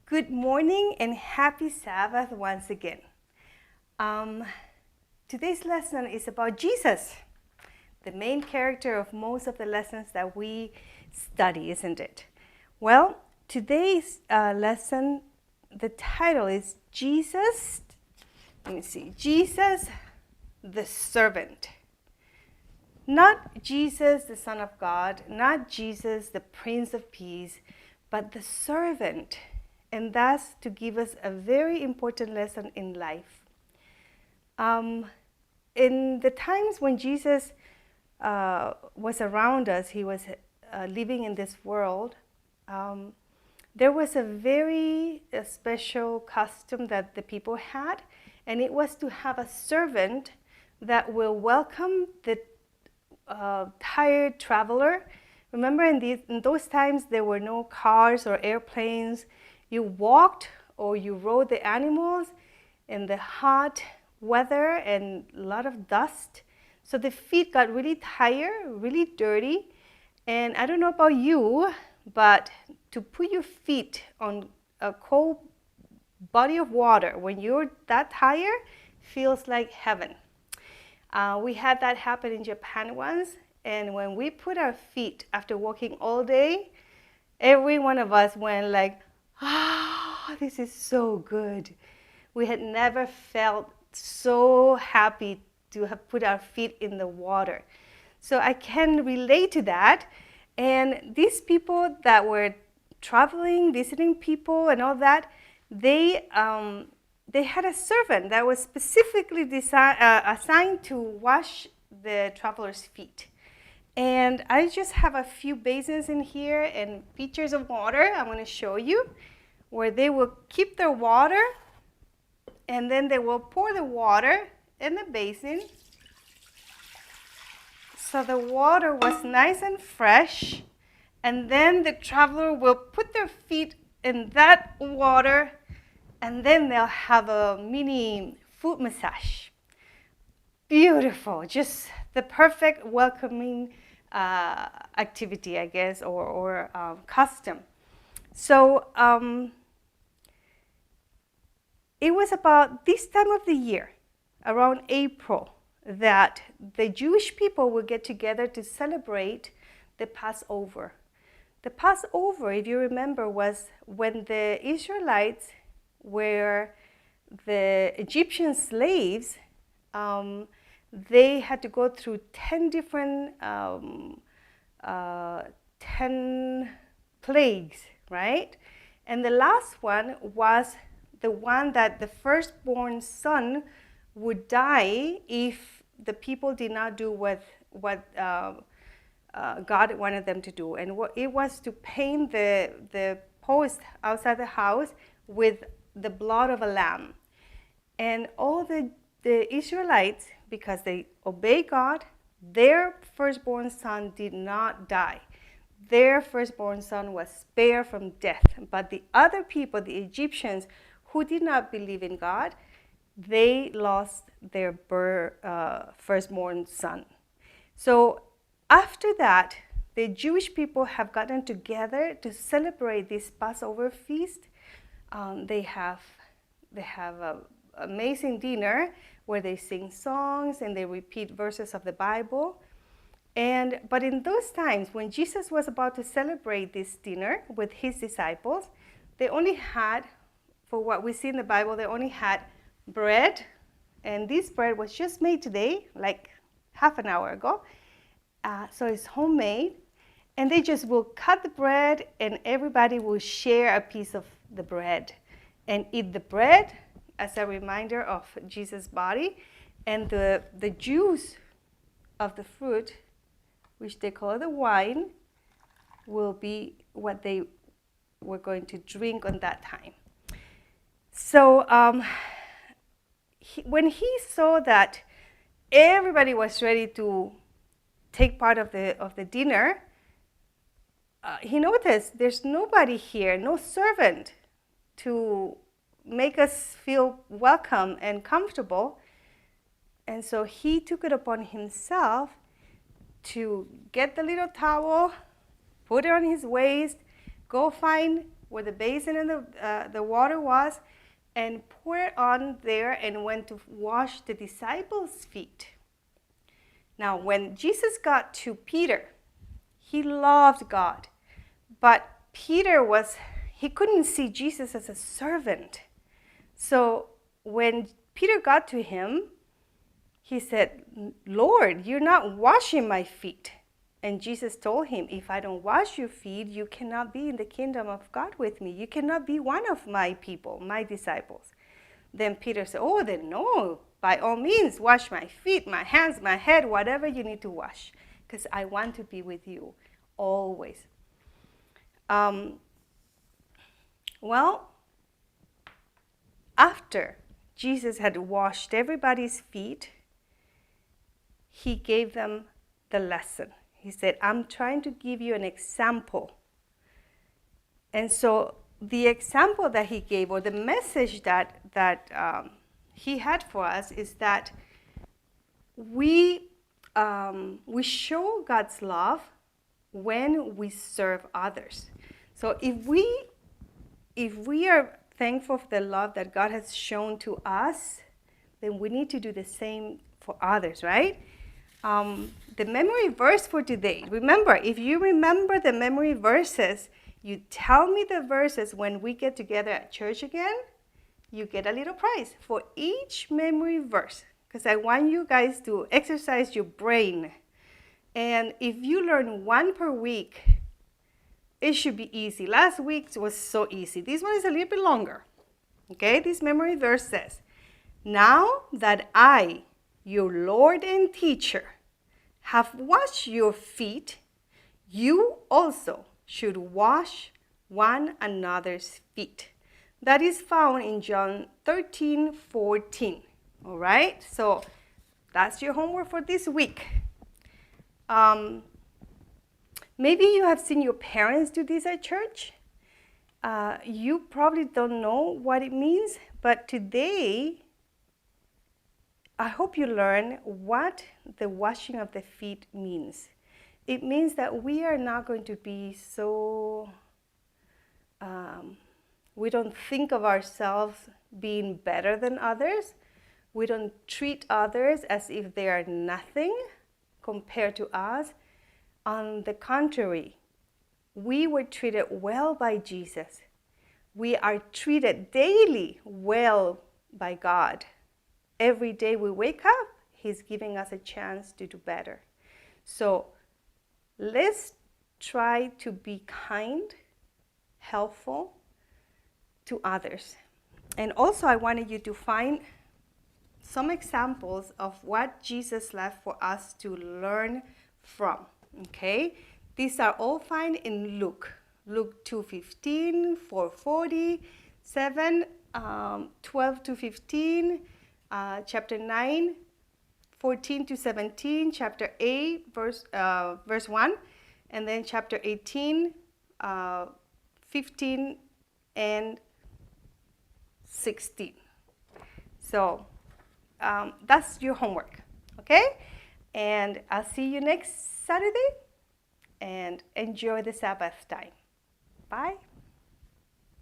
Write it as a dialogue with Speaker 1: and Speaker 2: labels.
Speaker 1: Good morning and happy Sabbath once again. Today's lesson is about Jesus, the main character of most of the lessons that we study, isn't it? Well, today's lesson, the title is Jesus the servant. Not Jesus, the Son of God, not Jesus, the Prince of Peace, but the servant. And that's to give us a very important lesson in life. In the times when Jesus was around us, he was living in this world, there was a very special custom that the people had, and it was to have a servant that will welcome the tired traveler. Remember, in those times, there were no cars or airplanes. You walked or you rode the animals in the hot weather and a lot of dust. So the feet got really tired, really dirty. And I don't know about you, but to put your feet on a cold body of water when you're that tired feels like heaven. We had that happen in Japan once. And when we put our feet after walking all day, every one of us went like, this is so good. We had never felt so happy to have put our feet in the water. So I can relate to that. And these people that were traveling, visiting people and all that, they had a servant that was specifically assigned to wash the travelers' feet. And I just have a few basins in here and pitchers of water I'm going to show you, where they will keep their water and then they will pour the water in the basin. So the water was nice and fresh, and then the traveler will put their feet in that water, and then they'll have a mini foot massage. Beautiful, just the perfect welcoming activity, I guess, or custom. So it was about this time of the year, around April, that the Jewish people would get together to celebrate the Passover. The Passover, if you remember, was when the Israelites were the Egyptian slaves. They had to go through 10 different 10 plagues, right? And the last one was the one that the firstborn son would die if the people did not do what God wanted them to do. And it was to paint the post outside the house with the blood of a lamb. And all the Israelites, because they obey God, their firstborn son did not die. Their firstborn son was spared from death. But the other people, the Egyptians, who did not believe in God, they lost their firstborn son. So after that, the Jewish people have gotten together to celebrate this Passover feast. They have an amazing dinner where they sing songs and they repeat verses of the Bible. But in those times, when Jesus was about to celebrate this dinner with his disciples, they only had, for what we see in the Bible, they only had bread. And this bread was just made today, like half an hour ago. So it's homemade. And they just will cut the bread and everybody will share a piece of the bread and eat the bread as a reminder of Jesus' body. And the juice of the fruit, which they call the wine, will be what they were going to drink on that time. So when he saw that everybody was ready to take part of the dinner, he noticed there's nobody here, no servant to make us feel welcome and comfortable. And so he took it upon himself to get the little towel, put it on his waist, go find where the basin and the water was, and poured it on there and went to wash the disciples' feet. Now, when Jesus got to Peter, he loved God, but Peter he couldn't see Jesus as a servant. So when Peter got to him, he said, Lord, you're not washing my feet. And Jesus told him, if I don't wash your feet, you cannot be in the kingdom of God with me. You cannot be one of my people, my disciples. Then Peter said, oh, then no, by all means, wash my feet, my hands, my head, whatever you need to wash, because I want to be with you always. Well, after Jesus had washed everybody's feet, he gave them the lesson. He said, I'm trying to give you an example. And so the example that he gave, or the message that he had for us, is that we show God's love when we serve others. So if we are thankful for the love that God has shown to us, then we need to do the same for others, right? The memory verse for today. Remember, if you remember the memory verses, you tell me the verses when we get together at church again, you get a little prize for each memory verse, because I want you guys to exercise your brain. And if you learn one per week, it should be easy. Last week was so easy. This one is a little bit longer. Okay, this memory verse says, now that I, your Lord and teacher, have washed your feet, you also should wash one another's feet. That is found in John 13:14. All right, so that's your homework for this week. Maybe you have seen your parents do this at church. You probably don't know what it means, but today, I hope you learn what the washing of the feet means. It means that we are not going to be so, we don't think of ourselves being better than others. We don't treat others as if they are nothing compared to us. On the contrary, we were treated well by Jesus. We are treated daily well by God. Every day we wake up, He's giving us a chance to do better. So let's try to be kind, helpful to others. And also I wanted you to find some examples of what Jesus left for us to learn from. Okay? These are all found in Luke. Luke 2:15, 4:40, 7, 12 to 15, chapter 9, 14 to 17, chapter 8, verse 1, and then chapter 18, 15, and 16. So that's your homework, okay? And I'll see you next Saturday, and enjoy the Sabbath time. Bye.